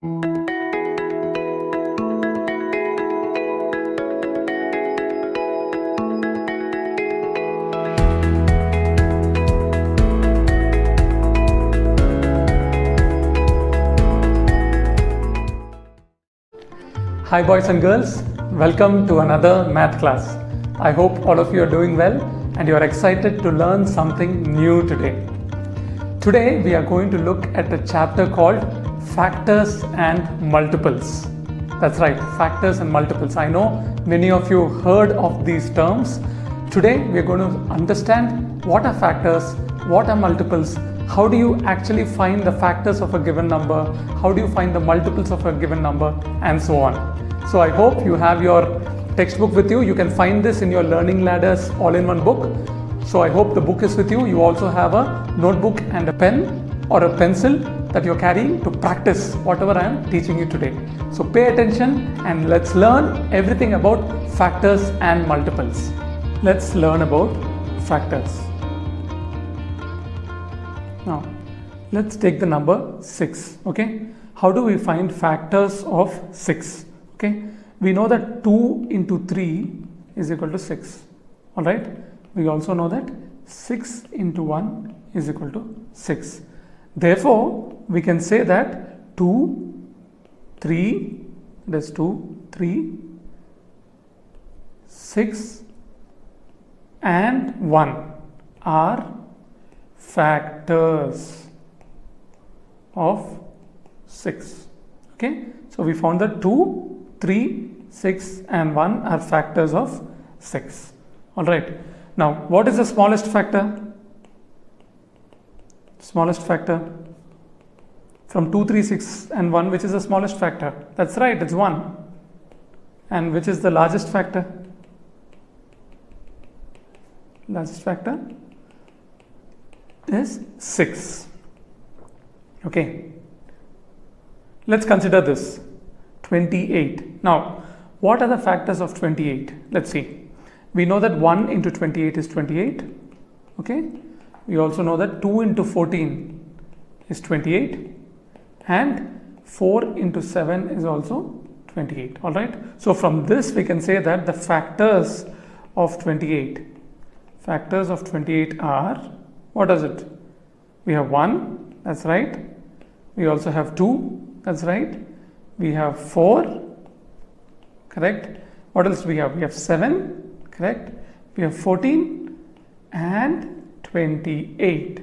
Hi boys and girls, welcome to another math class. I hope all of you are doing well and you are excited to learn something new today. Today we are going to look at a chapter called Factors and Multiples. That's right, factors and multiples. I know many of you heard of these terms. Today we are going to understand what are factors, what are multiples, how do you actually find the factors of a given number, how do you find the multiples of a given number, and so on. So I hope you have your textbook with you. You can find this in your Learning Ladders all-in-one book. So I hope the book is with you. You also have a notebook and a pen or a pencil that you're carrying to practice whatever I am teaching you today. So pay attention and let's learn everything about factors and multiples. Let's learn about factors. Now, let's take the number 6. Okay, how do we find factors of 6? Okay, we know that 2 into 3 is equal to 6. All right, we also know that 6 into 1 is equal to 6. Therefore, we can say that 2, 3, that is 2, 3, 6 and 1 are factors of 6. Okay, so we found that 2, 3, 6 and 1 are factors of 6. Alright, now what is the smallest factor? Smallest factor from 2, 3, 6 and 1, which is the smallest factor? That's right, it's 1. And which is the largest factor? Largest factor is 6. Okay, let's consider this 28. Now, what are the factors of 28? Let's see. We know that 1 into 28 is 28. Okay, we also know that 2 into 14 is 28 and 4 into 7 is also 28. All right, so from this we can say that the factors of 28 are, what is it? We have 1, that's right. We also have 2, that's right. We have 4, correct. What else do we have? We have 7, correct. We have 14 and 28,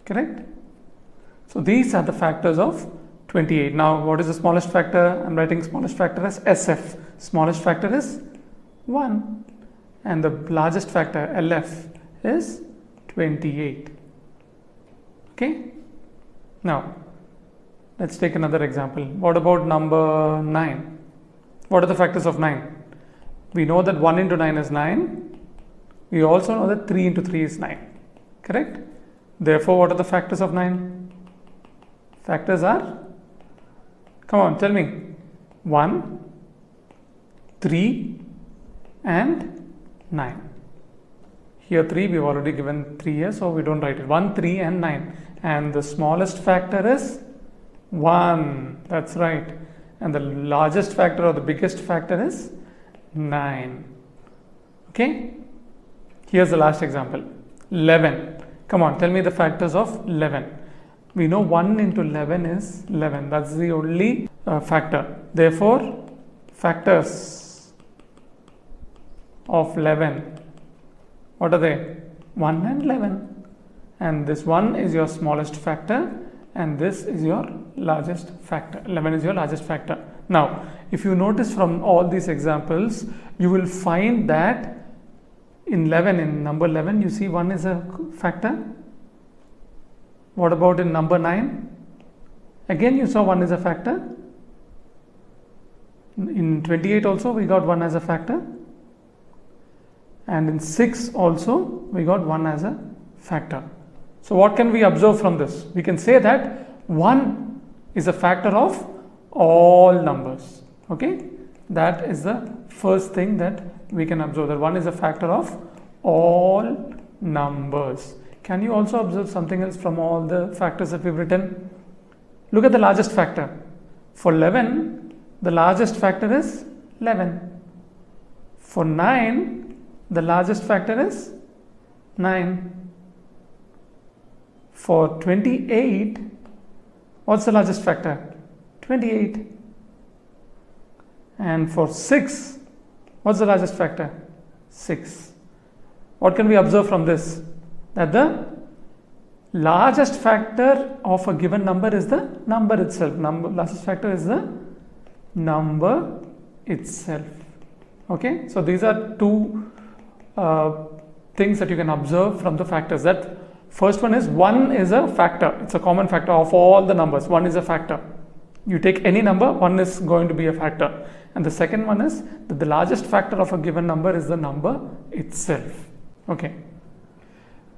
correct. So these are the factors of 28. Now what is the smallest factor? I'm writing smallest factor as SF. Smallest factor is 1 and the largest factor LF is 28. Okay, now let's take another example. What about number 9? What are the factors of 9? We know that 1 into 9 is 9. We also know that 3 into 3 is 9. Correct? Therefore, what are the factors of 9? Factors are, come on, tell me. 1, 3 and 9. Here 3, we've already given 3 here, so we don't write it. 1, 3 and 9. And the smallest factor is 1. That's right. And the largest factor or the biggest factor is 9. Okay. Here's the last example. 11. Come on, tell me the factors of 11. We know 1 into 11 is 11. That's the only factor. Therefore, factors of 11. What are they? 1 and 11. And this 1 is your smallest factor and this is your largest factor. 11 is your largest factor. Now, if you notice from all these examples, you will find that in number 11, you see 1 is a factor. What about in number 9? Again, you saw 1 is a factor. In 28 also, we got 1 as a factor. And in 6 also, we got 1 as a factor. So what can we observe from this? We can say that 1 is a factor of all numbers. Okay, that is the first thing that we can observe, that 1 is a factor of all numbers. Can you also observe something else from all the factors that we've written? Look at the largest factor. For 11, the largest factor is 11. For 9, the largest factor is 9. For 28, what's the largest factor? 28. And for 6, what's the largest factor? 6. What can we observe from this? That the largest factor of a given number is the number itself. Largest factor is the number itself. Okay, so these are two things that you can observe from the factors. That first one is 1 is a factor. It's a common factor of all the numbers. 1 is a factor. You take any number, 1 is going to be a factor. And the second one is that the largest factor of a given number is the number itself. Okay.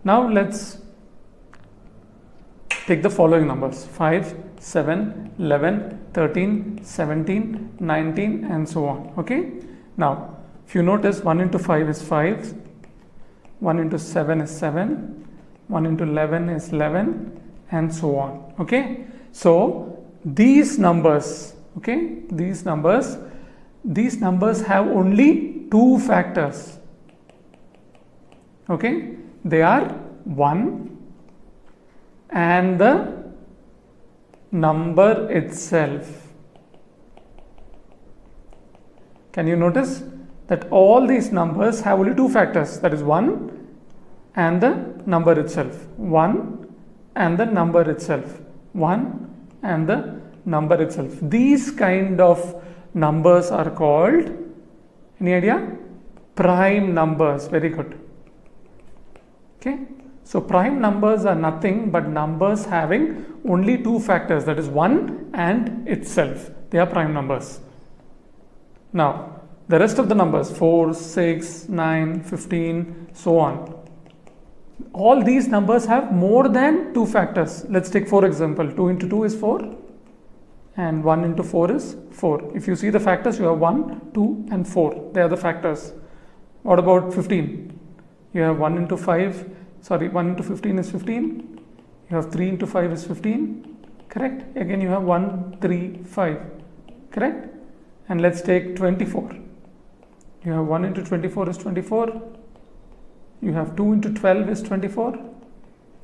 Now let's take the following numbers: 5, 7, 11, 13, 17, 19 and so on. Okay. Now if you notice, 1 into 5 is 5, 1 into 7 is 7, 1 into 11 is 11 and so on. Okay. So these numbers, okay, these numbers have only two factors. Okay, they are 1 and the number itself. Can you notice that all these numbers have only two factors, that is 1 and the number itself. 1 and the number itself. 1 and the number itself. These kind of numbers are called, any idea? Prime numbers. Very good. Okay, so prime numbers are nothing but numbers having only two factors, that is 1 and itself. They are prime numbers. Now the rest of the numbers, 4, 6, 9, 15, so on, all these numbers have more than two factors. Let's take 4 example. 2 into 2 is 4 and 1 into 4 is 4. If you see the factors, you have 1, 2 and 4. They are the factors. What about 15? You have 1 into 5, 1 into 15 is 15. You have 3 into 5 is 15. Correct? Again you have 1, 3, 5. Correct? And let's take 24. You have 1 into 24 is 24. You have 2 into 12 is 24.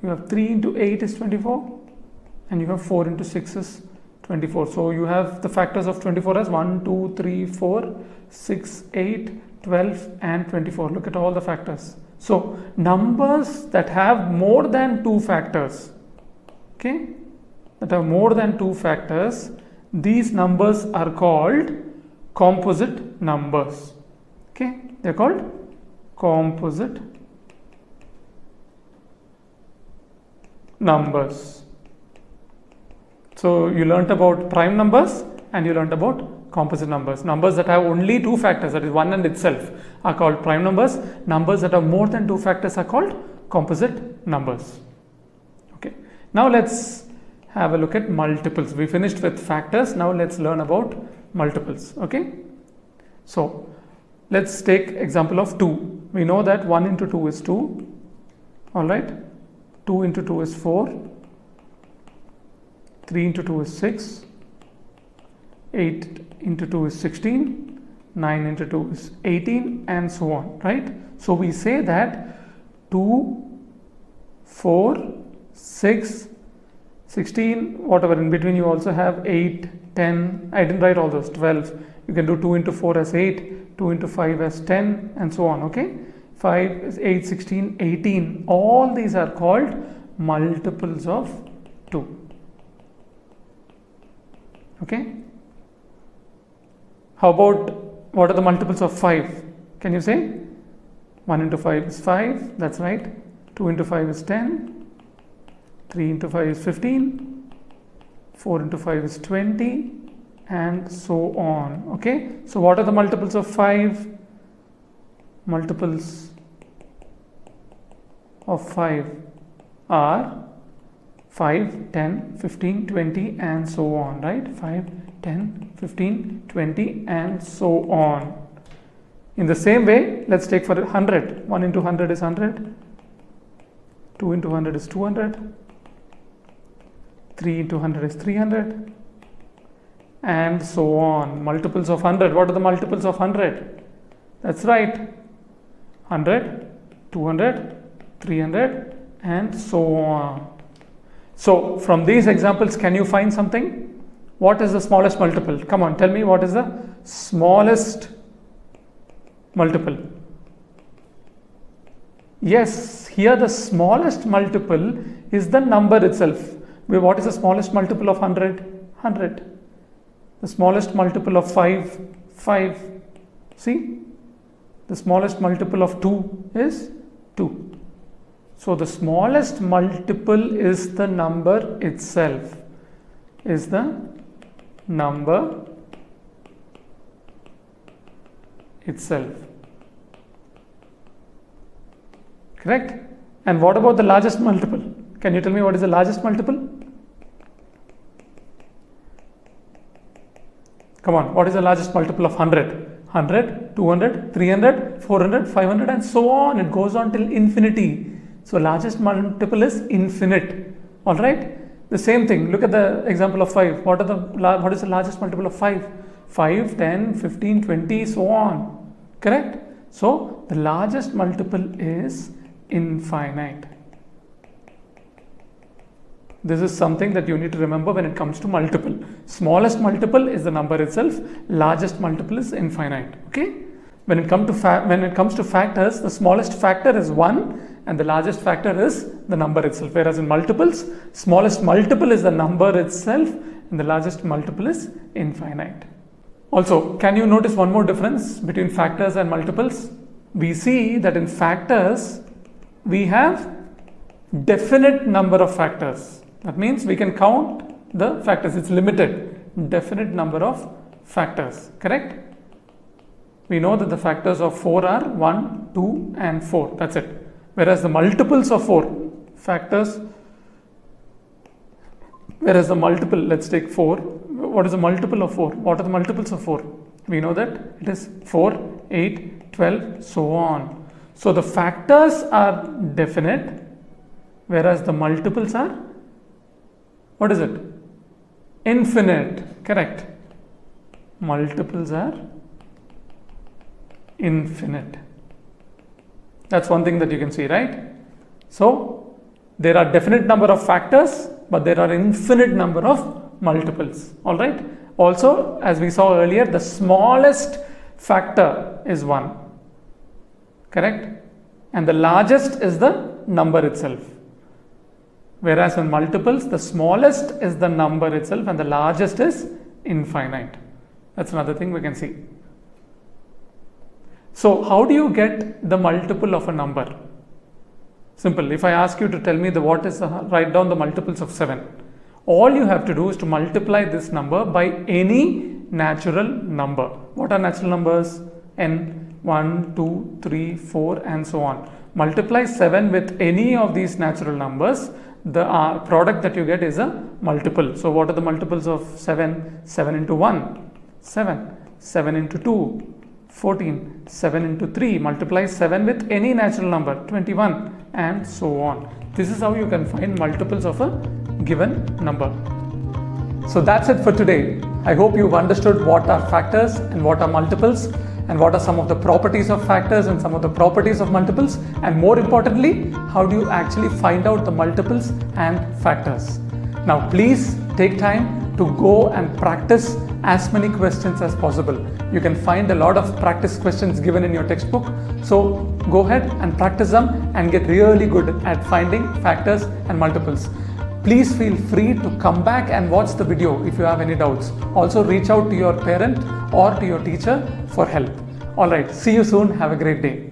You have 3 into 8 is 24. And you have 4 into 6 is 24. So you have the factors of 24 as 1, 2, 3, 4, 6, 8, 12 and 24. Look at all the factors. So numbers that have more than two factors, okay, that have more than two factors, these numbers are called composite numbers. Okay, they are called composite numbers. So you learnt about prime numbers and you learnt about composite numbers. Numbers that have only two factors, that is 1 and itself, are called prime numbers. Numbers that have more than two factors are called composite numbers. Okay. Now let's have a look at multiples. We finished with factors. Now let's learn about multiples. Okay. So let's take example of 2. We know that 1 into 2 is 2. All right. 2 into 2 is 4. 3 into 2 is 6. 8 into 2 is 16, 9 into 2 is 18 and so on, right? So we say that 2, 4, 6, 16, whatever in between you also have 8, 10, I didn't write all those, 12. You can do 2 into 4 as 8, 2 into 5 as 10 and so on, okay? 5 is 8, 16, 18. All these are called multiples of 2. Okay? How about what are the multiples of 5? Can you say? 1 into 5 is 5, that's right. 2 into 5 is 10. 3 into 5 is 15. 4 into 5 is 20 and so on. Okay, so what are the multiples of 5? Multiples of 5 are 5, 10, 15, 20 and so on, right? 5, 10, 15, 20 and so on. In the same way, let's take for 100. 1 into 100 is 100. 2 into 100 is 200. 3 into 100 is 300. and so on. Multiples of 100. What are the multiples of 100? That's right. 100, 200, 300 and so on. So from these examples, can you find something? What is the smallest multiple? Come on, tell me what is the smallest multiple. Yes, here the smallest multiple is the number itself. What is the smallest multiple of 100? 100. The smallest multiple of 5? 5. See? The smallest multiple of 2 is 2. So the smallest multiple is the number itself. Is the number itself. Correct? And what about the largest multiple? Can you tell me what is the largest multiple? Come on, what is the largest multiple of 100? 100, 200, 300, 400, 500 and so on. It goes on till infinity. So largest multiple is infinite. Alright? The same thing. Look at the example of 5. What is the largest multiple of 5? 5, 10, 15, 20, so on. Correct? So the largest multiple is infinite. This is something that you need to remember when it comes to multiple. Smallest multiple is the number itself. Largest multiple is infinite. Okay? When it comes to factors, the smallest factor is 1 and the largest factor is the number itself. Whereas in multiples, smallest multiple is the number itself and the largest multiple is infinite. Also, can you notice one more difference between factors and multiples? We see that in factors, we have definite number of factors. That means we can count the factors. It's limited. Definite number of factors. Correct? We know that the factors of 4 are 1, 2 and 4. That's it. Whereas the multiples of 4 factors, whereas the multiple, let's take 4. What is the multiple of 4? What are the multiples of 4? We know that it is 4, 8, 12, so on. So the factors are definite, whereas the multiples are, what is it? Infinite. Correct. Multiples are infinite. That's one thing that you can see, right? So there are definite number of factors, but there are infinite number of multiples. All right. Also, as we saw earlier, the smallest factor is 1. Correct? And the largest is the number itself. Whereas in multiples, the smallest is the number itself and the largest is infinite. That's another thing we can see. So how do you get the multiple of a number? Simple. If I ask you to tell me write down the multiples of 7. All you have to do is to multiply this number by any natural number. What are natural numbers? N, 1, 2, 3, 4 and so on. Multiply 7 with any of these natural numbers. The product that you get is a multiple. So what are the multiples of 7? 7 into 1, 7. 7 into 2, 14. 7 into 3. Multiply 7 with any natural number, 21 and so on. This is how you can find multiples of a given number. So that's it for today. I hope you've understood what are factors and what are multiples and what are some of the properties of factors and some of the properties of multiples, and more importantly, how do you actually find out the multiples and factors. Now please take time to go and practice as many questions as possible. You can find a lot of practice questions given in your textbook. So go ahead and practice them and get really good at finding factors and multiples. Please feel free to come back and watch the video if you have any doubts. Also reach out to your parent or to your teacher for help. Alright, see you soon. Have a great day.